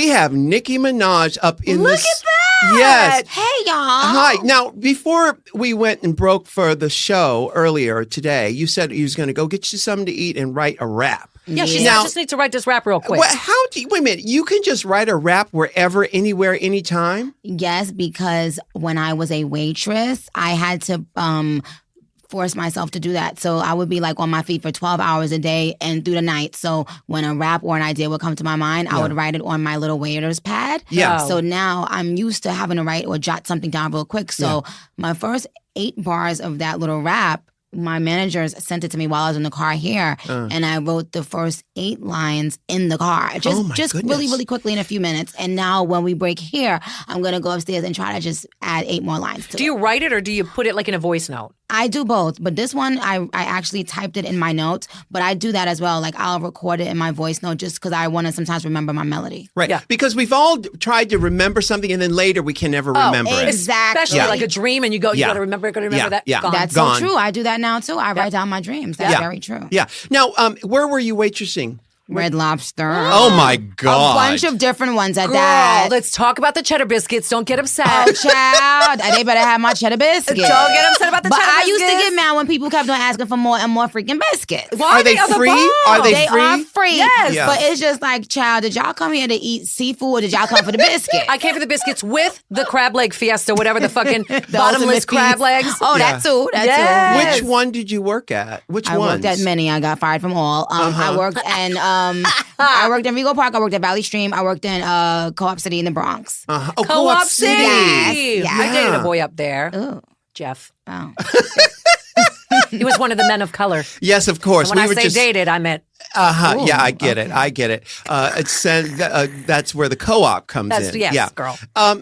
we have Nicki Minaj up in Look this. at that. Yes. Hey, y'all. Hi. Now, before we went and broke for the show earlier today, you said you was going to go get you something to eat and write a rap. Yeah, she said, I just need to write this rap real quick. Wait a minute. You can just write a rap wherever, anywhere, anytime? Yes, because when I was a waitress, I had to force myself to do that. So I would be like on my feet for 12 hours a day and through the night. So when a rap or an idea would come to my mind, I would write it on my little waiter's pad. Yeah. So now I'm used to having to write or jot something down real quick. So my first 8 bars of that little rap, my managers sent it to me while I was in the car here, and I wrote the first 8 lines in the car, just really, really quickly in a few minutes. And now when we break here, I'm going to go upstairs and try to just add 8 more lines to it. Do you write it or do you put it like in a voice note? I do both, but this one, I actually typed it in my notes, but I do that as well. Like I'll record it in my voice note just because I want to sometimes remember my melody. Right. Yeah. Because we've all tried to remember something and then later we can never remember it. Exactly. Especially like a dream and you go, you Yeah. got to remember that. Yeah. Gone. That's Gone. so true. I do that now too. I write down my dreams. That's very true. Yeah. Now, where were you waitressing? Red Lobster. Oh my God. A bunch of different ones at Girl, that. let's talk about the cheddar biscuits. Don't get upset. Oh, child. They better have my cheddar biscuits. Don't get upset about the But cheddar I biscuits. used to get mad when people kept on asking for more and more freaking biscuits. Why Are they the free? bomb? Are they They free? are free. Yes. Yeah. But it's just like, child, did y'all come here to eat seafood or did y'all come for the biscuit? I came for the biscuits with the crab leg fiesta, whatever the fucking The bottomless ultimate crab feast. legs. Oh, Yeah. that too. That Yes. Which one did you work at? Which I ones? worked at many. I got fired from all. I worked in I worked in Rego Park. I worked at Valley Stream. I worked in Co-op City in the Bronx. Oh, Co-op City. Yes. I dated Yeah. a boy up there, Ooh. Jeff. Oh. He was one of the men of color. Yes, of course. When I were say just, dated, I meant Yeah, I get it. I get it. That's where the co-op comes in. Yes, yeah. girl.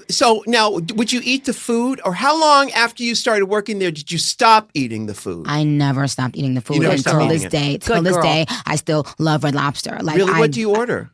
So now, would you eat the food, or how long after you started working there did you stop eating the food? I never stopped eating the food never stopped until eating this it. day. Till this girl. day, I still love Red Lobster. Like, Really? What do you order?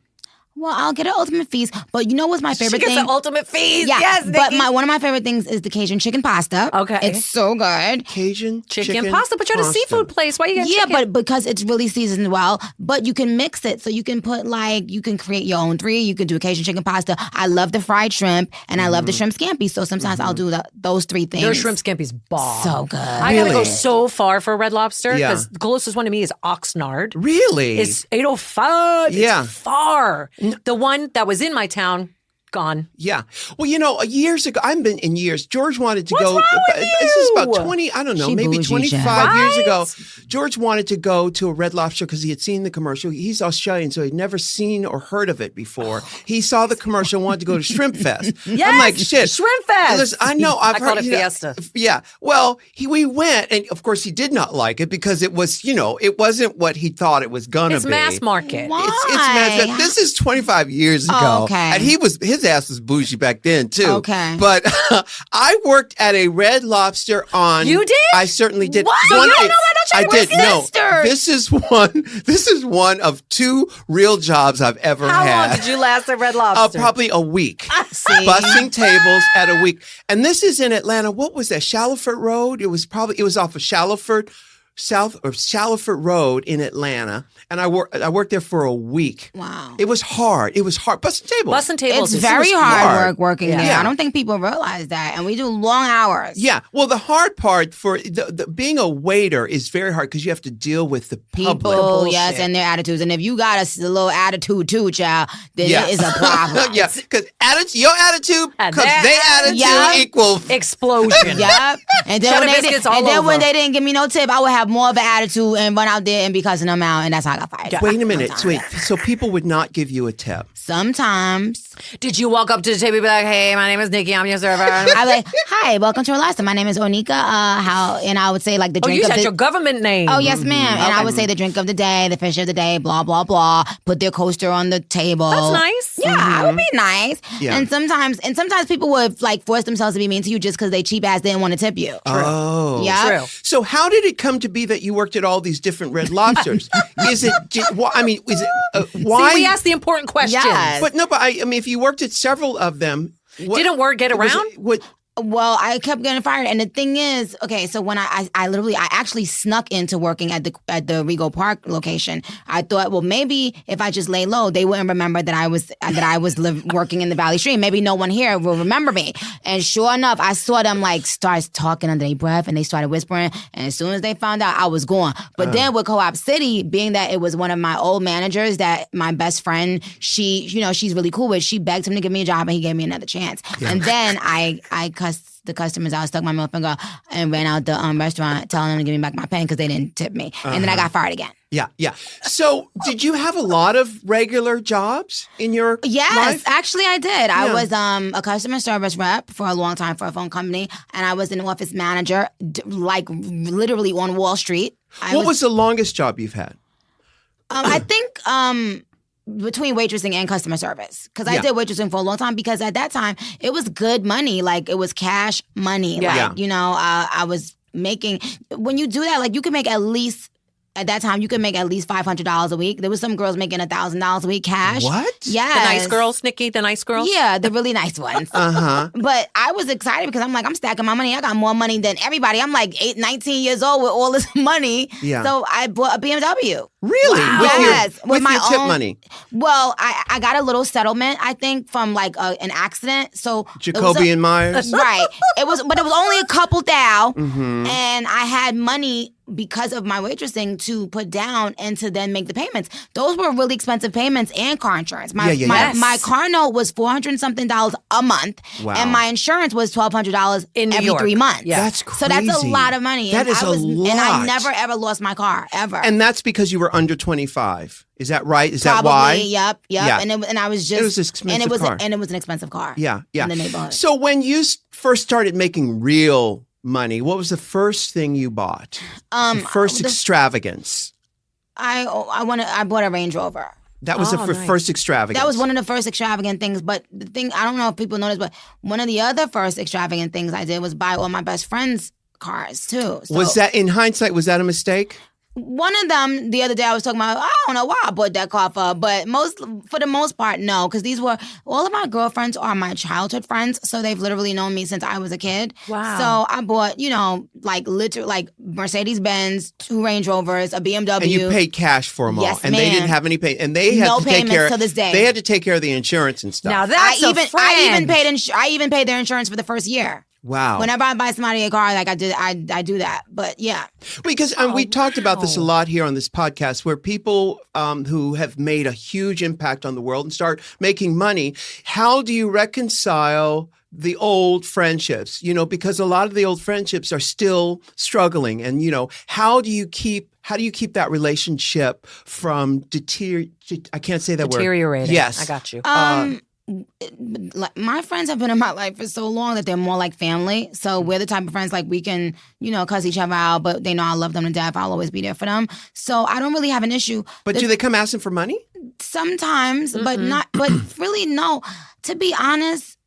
Well, I'll get an ultimate feast, but you know what's my favorite she gets thing? the ultimate feast. Yeah, Yes, but Nikki. one of my favorite things is the Cajun chicken pasta. Okay. It's so good. Cajun chicken pasta. But you're at a pasta. seafood place. Why you getting Yeah, chicken? but because it's really seasoned well, but you can mix it. So you can put you can create your own 3. You can do Cajun chicken pasta. I love the fried shrimp and I love the shrimp scampi. So sometimes I'll do those 3 things. Their shrimp scampi's bomb. So good. I gotta go Really? so far for Red Lobster Yeah. because the closest one to me is Oxnard. Really? It's 805. Yeah. It's far. The one that was in my town, gone. Yeah. Well, years ago, I've been in years. George wanted to What's go. wrong with This is about you? 20, I don't know, She maybe bougie, 25 child. years Right? ago. George wanted to go to a Red Lobster because he had seen the commercial. He's Australian, so he'd never seen or heard of it before. He saw the commercial and wanted to go to Shrimp Fest. Yes, I'm like, shit. Shrimp Fest. Listen, I know. I've I heard, called it Fiesta. Yeah. Well, we went, and of course, he did not like it because it was, it wasn't what he thought it was going to It's be. mass market. Why? It's massive. This is 25 years ago. okay. And his ass was bougie back then too. Okay. But I worked at a Red Lobster on. You did? I certainly did. What? So you don't know about I no did. No. sisters? This is one of 2 real jobs I've ever How had. long did you last at Red Lobster? Probably a week. See? Bussing tables at a week. And this is in Atlanta. What was that? Shallowford Road? It was off of Shallowford Road in Atlanta. And I worked there for a week. Wow. It was hard. Bussing tables. Bussing tables. It's is- very was hard hard. work working there. Yeah. I don't think people realize that. And we do long hours. Yeah. Well, the hard part for being a waiter is very hard because you have to deal with the People, public. yes, and their attitudes. And if you got a little attitude too, child, then it is a problem. Yeah, because your attitude, And because their their attitude Yeah. equal. Explosion. Yep. And then, Cheddar when they, biscuits did, all and then when over. they didn't give me no tip, I would have more of an attitude and run out there and be cussing them out. And that's how I got fired. Wait a minute. Wait. So people would not give you a tip. Sometimes. Did you walk up to the table and be like, hey, my name is Nikki, I'm your server? I'd be like, hi, welcome to our last time. My name is Onika. And I would say like the Oh, drink you of said the your government name. Oh, yes, ma'am. And I would say the drink of the day, the fish of the day, blah, blah, blah. Put their coaster on the table. That's nice. Yeah, I would be nice. Yeah. And sometimes people would like force themselves to be mean to you just because they cheap ass didn't want to tip you. Oh. Yeah. True. So how did it come to be that you worked at all these different Red Lobsters? Is it why? See, we asked the important questions. Yes. But no, but I mean, if you worked at several of them, Didn't word get around? Well, I kept getting fired, and the thing is, okay, so when I actually snuck into working at the Rego Park location. I thought, well, maybe if I just lay low, they wouldn't remember that I was working in the Valley Stream. Maybe no one here will remember me. And sure enough, I saw them like start talking under their breath, and they started whispering. And as soon as they found out, I was gone. But then with Co-op City, being that it was one of my old managers that my best friend, she's really cool with, she begged him to give me a job, and he gave me another chance. Yeah. And then I cussed the customers out, stuck my middle finger, and ran out the restaurant telling them to give me back my pen because they didn't tip me. And then I got fired again. Yeah. So did you have a lot of regular jobs in your life? Actually I did. I was a customer service rep for a long time for a phone company, and I was an office manager, like literally on Wall Street. What was the longest job you've had? I think between waitressing and customer service, because I did waitressing for a long time, because at that time it was good money, like it was cash money. I was making, when you do that, like you can make at least, at that time, you could make at least $500 a week. There was some girls making $1,000 a week cash. What? Yeah. The nice girls, Nicki, the nice girls? Yeah, the really nice ones. But I was excited because I'm like, I'm stacking my money. I got more money than everybody. I'm like 19 years old with all this money. Yeah. So I bought a BMW. Really? Wow. With your tip money? Well, I got a little settlement, I think, from like an accident. So Jacoby and Myers? Right. But it was only a couple thou. And I had money because of my waitressing to put down and to then make the payments. Those were really expensive payments and car insurance. My car note was $400 something a month. Wow. And my insurance was $1,200 every 3 months. Yeah. That's crazy. So that's a lot of money. That is a lot. And I never ever lost my car, ever. And that's because you were under 25. Is that right? Is Probably, that why? Yep. Yeah. And I was just, it was an expensive car. And it was an expensive car. Yeah. In the neighborhood. So when you first started making real money, what was the first thing you bought? The first extravagance. I bought a Range Rover. That was the first extravagance. That was one of the first extravagant things. But the thing, I don't know if people noticed, but one of the other first extravagant things I did was buy all my best friends' cars too. So, was that, in hindsight, was that a mistake? One of them, the other day I was talking about, I don't know why I bought that car for the most part, no. Because all of my girlfriends are my childhood friends. So they've literally known me since I was a kid. Wow. So I bought, like Mercedes-Benz, 2 Range Rovers, a BMW. And you paid cash for them all. Yes, and they didn't have any pay. And they had no to take payments care to this day. They had to take care of the insurance and stuff. Now that's a friend. I even paid their insurance for the first year. Wow. Whenever I buy somebody a car, like I do that. But yeah. Because we talked about this a lot here on this podcast, where people who have made a huge impact on the world and start making money, how do you reconcile the old friendships? Because a lot of the old friendships are still struggling. And, how do you keep that relationship from I can't say that word. Deteriorating. Yes. I got you. My friends have been in my life for so long that they're more like family. So we're the type of friends, like, we can, cuss each other out, but they know I love them to death. I'll always be there for them. So I don't really have an issue. But do they come asking for money? Sometimes, but really, no. To be honest,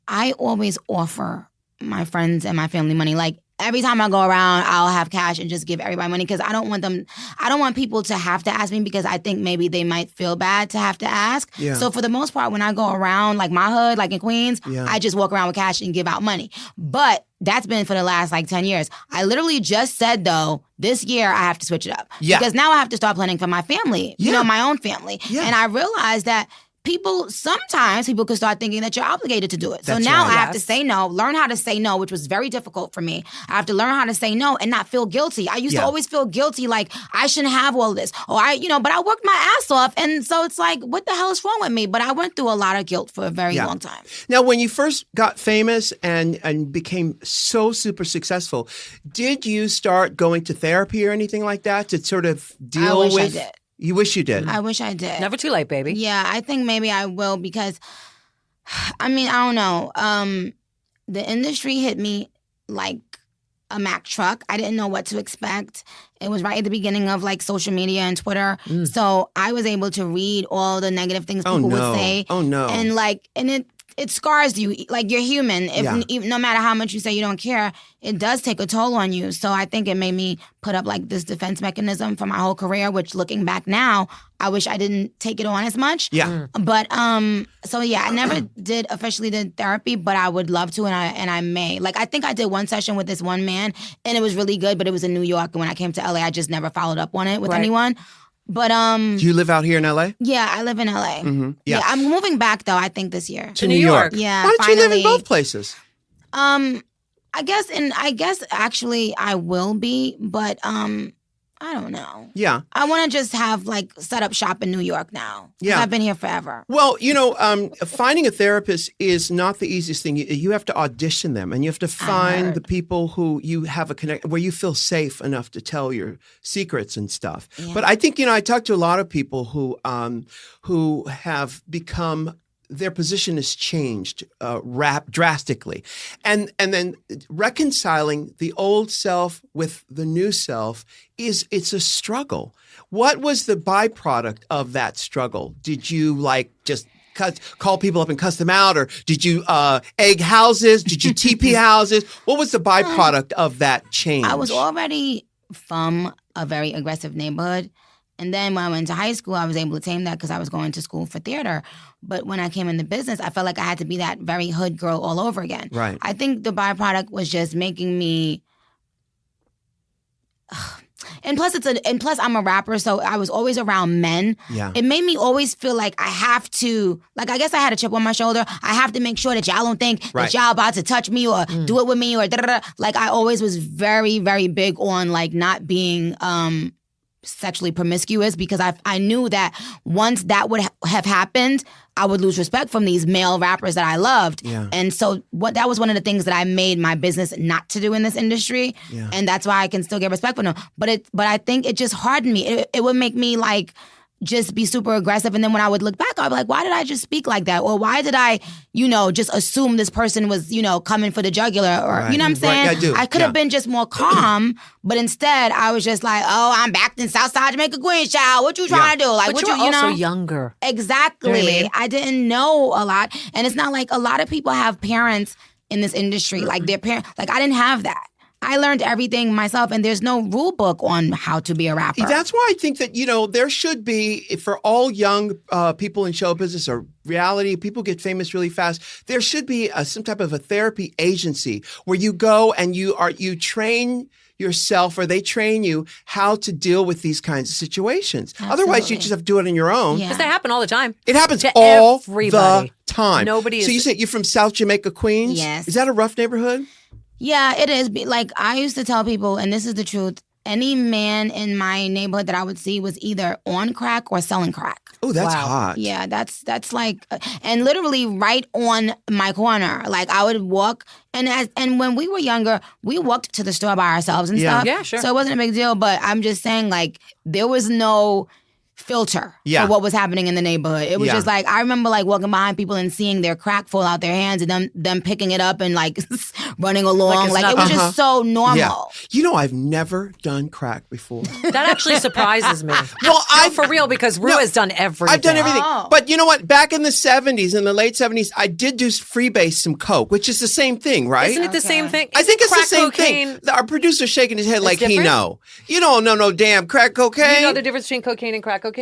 I always offer my friends and my family money. Like, every time I go around, I'll have cash and just give everybody money, because I don't want people to have to ask me, because I think maybe they might feel bad to have to ask. Yeah. So for the most part, when I go around, like my hood, like in Queens, I just walk around with cash and give out money. But that's been for the last 10 years. I literally just said, though, this year I have to switch it up. Yeah. Because now I have to start planning for my family, my own family. Yeah. And I realized that sometimes people could start thinking that you're obligated to do it. So now I have to say no, learn how to say no, which was very difficult for me. I have to learn how to say no and not feel guilty. I used to always feel guilty, like I shouldn't have all this. Or but I worked my ass off. And so it's like, what the hell is wrong with me? But I went through a lot of guilt for a very long time. Now, when you first got famous and became so super successful, did you start going to therapy or anything like that to sort of deal with? I did. You wish you did. I wish I did. Never too late, baby. Yeah, I think maybe I will, because, I don't know. The industry hit me like a Mack truck. I didn't know what to expect. It was right at the beginning of social media and Twitter. So I was able to read all the negative things people would say. Oh no. And it scars you. Like, you're human. If no matter how much you say you don't care, it does take a toll on you. So I think it made me put up like this defense mechanism for my whole career, which looking back now, I wish I didn't take it on as much. Yeah. But so yeah, I never officially did therapy, but I would love to, and I may. Like, I think I did one session with this one man, and it was really good, but it was in New York, and when I came to LA, I just never followed up on it with anyone. But do you live out here in LA? Yeah, I live in LA. Mm-hmm. Yeah. I'm moving back though, I think this year. To New York. Yeah. Why don't finally. you live in both places? I guess actually I will be, but I don't know. Yeah. I want to just have like set up shop in New York now. Yeah. I've been here forever. Well, finding a therapist is not the easiest thing. You have to audition them, and you have to find the people who you have a connect, where you feel safe enough to tell your secrets and stuff. Yeah. But I think, I talk to a lot of people who have become, their position has changed drastically. And then reconciling the old self with the new self it's a struggle. What was the byproduct of that struggle? Did you just call people up and cuss them out, or did you egg houses? Did you TP houses? What was the byproduct of that change? I was already from a very aggressive neighborhood. And then when I went to high school, I was able to tame that because I was going to school for theater. But when I came into business, I felt like I had to be that very hood girl all over again. Right. I think the byproduct was just making me. And plus I'm a rapper, so I was always around men. Yeah. It made me always feel like I have to, like, I guess I had a chip on my shoulder. I have to make sure that y'all don't think that y'all about to touch me or do it with me or da-da-da. Like, I always was very, very big on like not being sexually promiscuous, because I knew that once that would have happened, I would lose respect from these male rappers that I loved. Yeah. And so that was one of the things that I made my business not to do in this industry. Yeah. And that's why I can still get respect from them. But I think it just hardened me. It would make me like just be super aggressive. And then when I would look back, I'd be like, why did I just speak like that? Or why did I, just assume this person was, coming for the jugular? Or, you know what I'm saying? Right. I do. I could have been just more calm, but instead I was just like, oh, I'm back in Southside Jamaica, Queens, child. What you trying to do? Like, but what you're you also know? younger. Exactly. You know what I mean? I didn't know a lot. And it's not like a lot of people have parents in this industry. Like, their parents, like, I didn't have that. I learned everything myself, and there's no rule book on how to be a rapper. That's why I think that, there should be, for all young people in show business or reality, people get famous really fast, there should be some type of a therapy agency where you go and you train yourself, or they train you how to deal with these kinds of situations. Absolutely. Otherwise, you just have to do it on your own. Yeah. Because they happen all the time. It happens to all everybody. the time. Nobody So is. you said you're from South Jamaica, Queens? Yes. Is that a rough neighborhood? Yeah, it is. Like, I used to tell people, and this is the truth, any man in my neighborhood that I would see was either on crack or selling crack. Oh, that's Wow. hot. Yeah, that's like, and literally right on my corner. Like, I would walk, and when we were younger, we walked to the store by ourselves and Yeah. stuff. Yeah, sure. So it wasn't a big deal, but I'm just saying, like, there was no filter for what was happening in the neighborhood. It was just like, I remember like walking behind people and seeing their crack fall out their hands and them picking it up and like running along. Like, it was just so normal. Yeah. I've never done crack before. That actually surprises me. Well, For real, because Ru has done everything. I've done everything. Oh. But you know what? Back in the 70s, in the late 70s, I did do freebase some coke, which is the same thing, right? Isn't it the same thing? I think it's the Crack same cocaine, thing. Our producer's shaking his head like he different? know. You don't know no damn crack cocaine. You know the difference between cocaine and crack cocaine?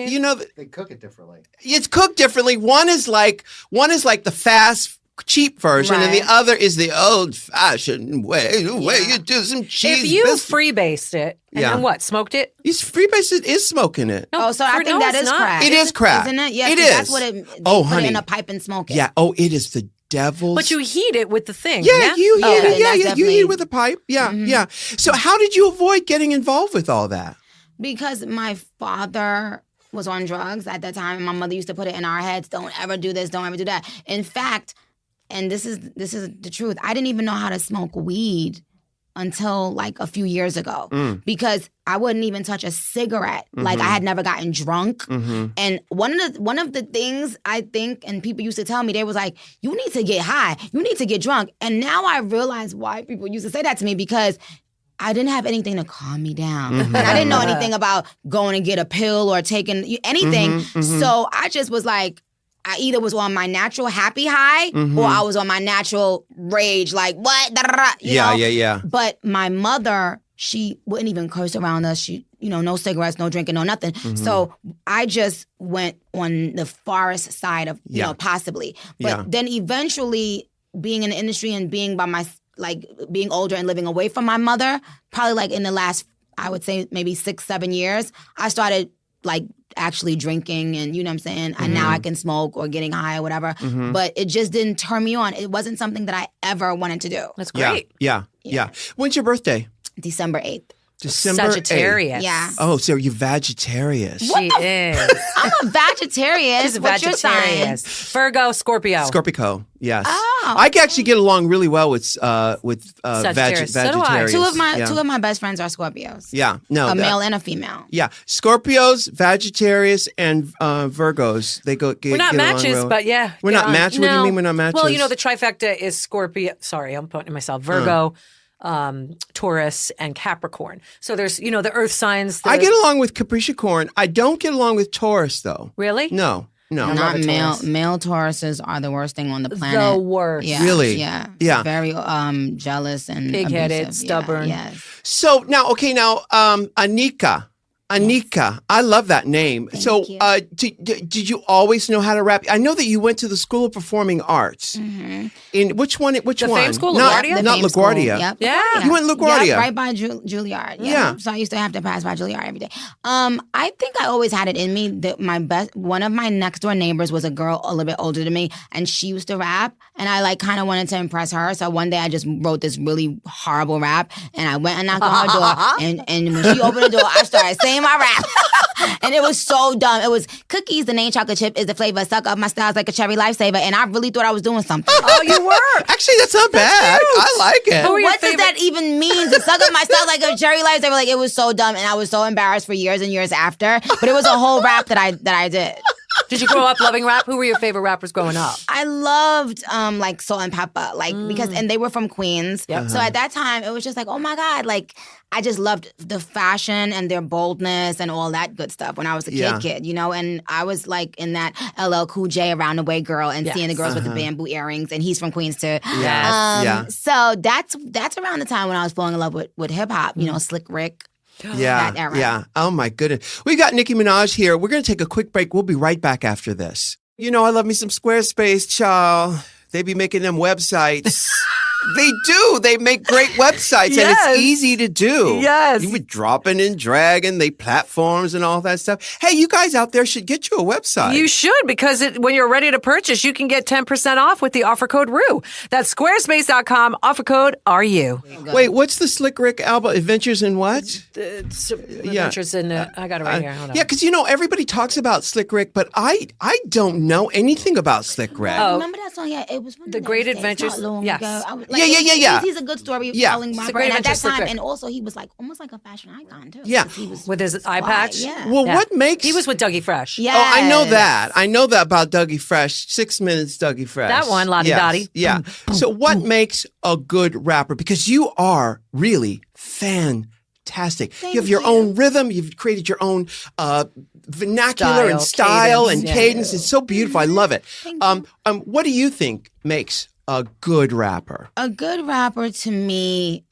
They cook it differently. It's cooked differently. One is like the fast, cheap version, and the Right. other is the old-fashioned way. The way you do some cheese. If you biscuit. freebased it, and then what? Smoked it? Freebase is smoking it. No, Oh, so I think that it's is not. crack. It is crack. Isn't it? Yeah, It 'cause is. That's what it. Oh, put honey. it in a pipe and smoke it. Yeah. Oh, it is the devil's. But you heat it with the thing. Yeah, you heat Oh, it. then Yeah, that's you definitely- heat it with a pipe. Yeah, yeah. So how did you avoid getting involved with all that? Because my father was on drugs at that time, and my mother used to put it in our heads: don't ever do this, don't ever do that. In fact, and this is the truth, I didn't even know how to smoke weed until like a few years ago, because I wouldn't even touch a cigarette. Like, I had never gotten drunk. And one of the things I think, and people used to tell me, they was like, you need to get high, you need to get drunk. And now I realize why people used to say that to me, because I didn't have anything to calm me down. And I didn't know anything about going and get a pill or taking anything. So I just was like, I either was on my natural happy high or I was on my natural rage, like what? Da, da, da, you know? Yeah. But my mother, she wouldn't even curse around us. She, no cigarettes, no drinking, no nothing. So I just went on the forest side of, possibly. But then eventually being in the industry and being being older and living away from my mother, probably like in the last, I would say maybe 6-7 years, I started like actually drinking and you know what I'm saying? And now I can smoke or getting high or whatever. But it just didn't turn me on. It wasn't something that I ever wanted to do. That's great. Yeah. When's your birthday? December 8th. December 8th. Sagittarius. Yeah. Oh, so you're Vegetarius. She is. I'm a Vegetarius. She's a What's your sign? Vegetarius. Virgo, Scorpio. Scorpio, yes. Oh, I can actually get along really well with Sagittarius. So do I. Vegetarians. Two of my best friends are Scorpios. Yeah, no. A male and a female. Yeah, Scorpios, Vegetarius, and Virgos. They go. We're not get along matches, real. but yeah. We're not matches? What do you mean we're not matches? Well, the trifecta is Scorpio. Sorry, I'm putting myself. Virgo, Taurus, and Capricorn. So there's, the earth signs. I get along with Capricorn. I don't get along with Taurus, though. Really? No. Not male. Taurus. Male Tauruses are the worst thing on the planet. The worst. Yeah, Really? Yeah. Yeah. Very jealous and Pig-headed, abusive. stubborn. Yeah, yes. So now, Anika. Anika, I love that name. Thank you. Did you always know how to rap? I know that you went to the School of Performing Arts. In which one? The Fame School, LaGuardia? Not Fame School. Laguardia. Yep. Yeah. You went LaGuardia. Yep, right by Juilliard. Yeah. So I used to have to pass by Juilliard every day. I think I always had it in me that one of my next door neighbors was a girl a little bit older than me, and she used to rap, and I kind of wanted to impress her. So one day I just wrote this really horrible rap, and I went and knocked on her door, and when she opened the door, I started saying my rap. And it was so dumb. It was cookies, the name chocolate chip is the flavor. Suck up my styles like a cherry lifesaver. And I really thought I was doing something. Oh, you were? Actually, that's not bad. I like it. What does that even mean? To suck up my style like a cherry lifesaver? Like, it was so dumb. And I was so embarrassed for years and years after. But it was a whole rap that I did. Did you grow up loving rap? Who were your favorite rappers growing up? I loved Salt and Pepper, and they were from Queens. Yep. So at that time, it was just like, oh my God, I just loved the fashion and their boldness and all that good stuff when I was a kid, and I was in that LL Cool J Around the Way girl and seeing the girls with the bamboo earrings, and he's from Queens too. Yes. So that's around the time when I was falling in love with hip hop, Slick Rick. That era. Yeah. Oh my goodness. We've got Nicki Minaj here. We're going to take a quick break. We'll be right back after this. I love me some Squarespace, child. They be making them websites. They do. They make great websites, and it's easy to do. Yes. You would dropping and dragging, they platforms and all that stuff. Hey, you guys out there should get you a website. You should, because when you're ready to purchase, you can get 10% off with the offer code RU. That's squarespace.com, offer code RU. Wait, what's the Slick Rick album? Adventures in what? Adventures in, I got it right here. Hold on. Yeah, because everybody talks about Slick Rick, but I don't know anything about Slick Rick. Remember that song? Yeah, it was one of The those Great days, Adventures. not long Yes. ago. Yeah. He's a good story telling rapper. Great And at that Adventures, Slick time, Rick. and also he was almost like a fashion icon too. Yeah. He was With his eye fly, patch? Yeah. Well, Yeah. what makes... He was with Dougie Fresh. Yeah. Oh, I know that. I know that about Dougie Fresh. 6 minutes, Dougie Fresh. That one, Lottie Dottie. Yeah. So what makes a good rapper? Because you are really fantastic. You have your own rhythm. You've created your own vernacular and style cadence. and Yeah. cadence. It's so beautiful. I love it. Thank you. What do you think makes a good rapper? A good rapper to me,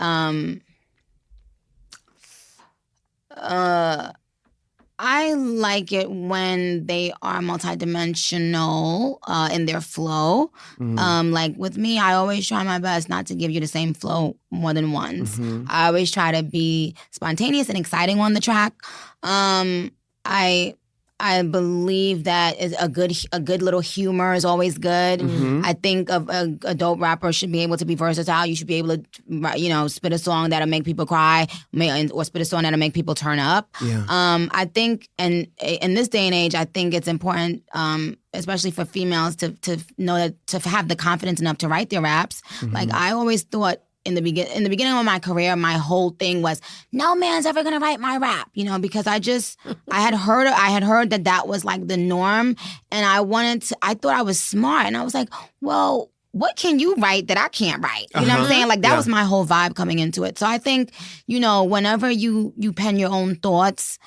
I like it when they are multidimensional in their flow. Like with me, I always try my best not to give you the same flow more than once. I always try to be spontaneous and exciting on the track. I believe that a good little humor is always good. I think a dope rapper should be able to be versatile. You should be able to, spit a song that'll make people cry, or spit a song that'll make people turn up. Yeah. I think, and in this day and age, I think it's important, especially for females, to know that to have the confidence enough to write their raps. Like I always thought. In the beginning of my career, my whole thing was no man's ever gonna write my rap, because I had heard that was like the norm, and I thought I was smart, and I was like, well, what can you write that I can't write? You know what I'm saying? Like that was my whole vibe coming into it. So I think, whenever you pen your own thoughts,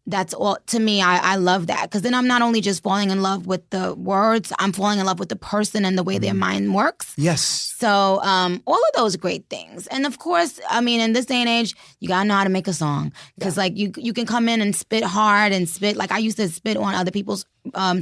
that's all to me. I love that because then I'm not only just falling in love with the words, I'm falling in love with the person and the way their mind works. Yes. So all of those great things. And of course, I mean, in this day and age, you gotta know how to make a song because like you can come in and spit hard and spit like I used to spit on other people's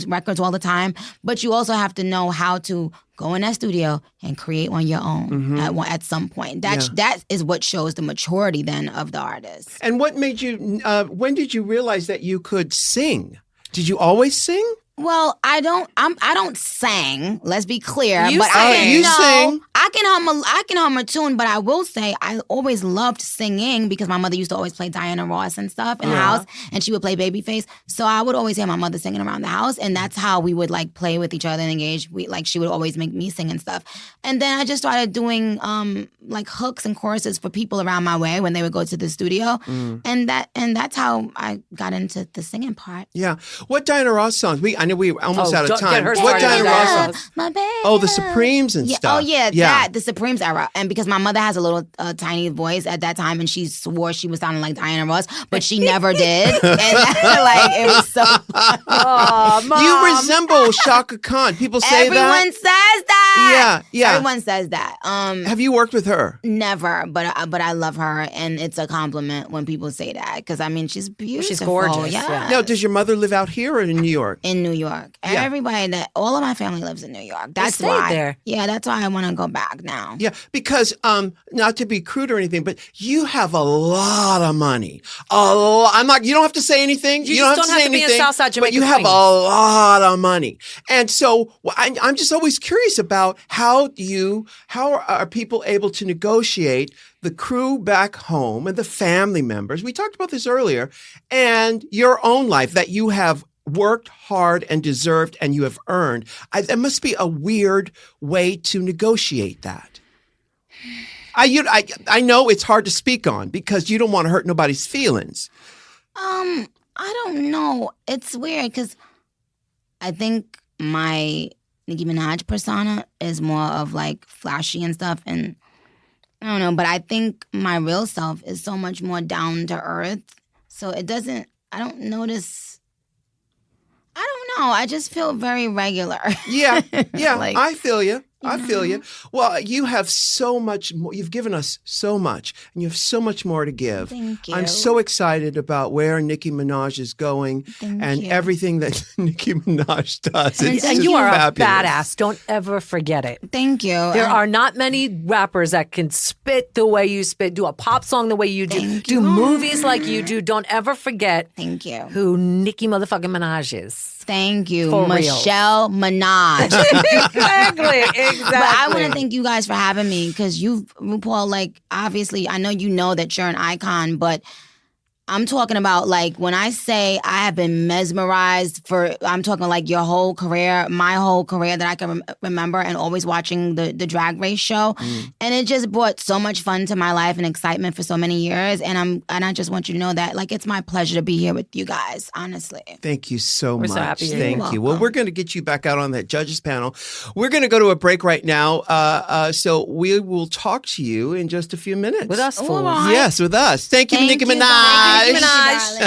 records all the time, but you also have to know how to go in that studio and create on your own at some point. That is what shows the maturity then of the artist. And what made you? When did you realize that you could sing? Did you always sing? Well, I don't sing. Let's be clear. You but sing. You sing. I can hum a tune, but I will say I always loved singing because my mother used to always play Diana Ross and stuff in the house, and she would play Babyface. So I would always hear my mother singing around the house, and that's how we would like play with each other and engage. She would always make me sing and stuff. And then I just started doing like hooks and choruses for people around my way when they would go to the studio, and that's how I got into the singing part. Yeah. What Diana Ross songs? I know we're almost out of don't time. get her What started Diana on Ross that. songs? My baby. Oh, the Supremes and stuff. Oh yeah, the Supremes era. And because my mother has a little tiny voice at that time, and she swore she was sounding like Diana Ross, but she never did. And like it was so. Oh, Mom. You resemble Shaka Khan. People say Everyone says that. Yeah. Everyone says that. Have you worked with her? Never, but I love her, and it's a compliment when people say that because I mean she's beautiful. She's gorgeous, yeah. Now, does your mother live out here or in New York? In New York. Yeah. Everybody all of my family lives in New York. That's stayed why. there. Yeah, that's why I want to go back now. Yeah, because not to be crude or anything, but you have a lot of money. You don't have to say anything. You don't just have to don't say have to be in anything. Southside Jamaica, but you have a Queens. lot of money, and so I'm just always curious about how are people able to negotiate the crew back home and the family members. We talked about this earlier, and your own life that you have worked hard and deserved and you have earned. There must be a weird way to negotiate that. I know it's hard to speak on because you don't want to hurt nobody's feelings. I don't know. It's weird because I think my Nicki Minaj persona is more of like flashy and stuff, and I don't know, but I think my real self is so much more down to earth. So I don't notice. I don't know. I just feel very regular. Yeah. Like, I feel you. I feel you. Well, you have so much more. You've given us so much, and you have so much more to give. Thank you. I'm so excited about where Nicki Minaj is going and you. everything that Nicki Minaj does. It's And just you are fabulous. a badass. Don't ever forget it. Thank you. There are not many rappers that can spit the way you spit, do a pop song the way you do, do movies like you do. Don't ever forget Thank you. who Nicki motherfucking Minaj is. Thank you, For real. Michelle Minaj. Exactly. But I want to thank you guys for having me because RuPaul, like, obviously, I know you know that you're an icon, but I'm talking about, like, when I say I have been mesmerized I'm talking like your whole career, my whole career that I can remember, and always watching the Drag Race show. And it just brought so much fun to my life and excitement for so many years. And I just want you to know that, like, it's my pleasure to be here with you guys, honestly. Thank you so much. so happy you're Thank here. you. Well, we're going to get you back out on that judges panel. We're going to go to a break right now. So we will talk to you in just a few minutes. With us, All fools. right. Yes, with us. Thank you, Thank Nicki you, Minaj. Nicki Minaj.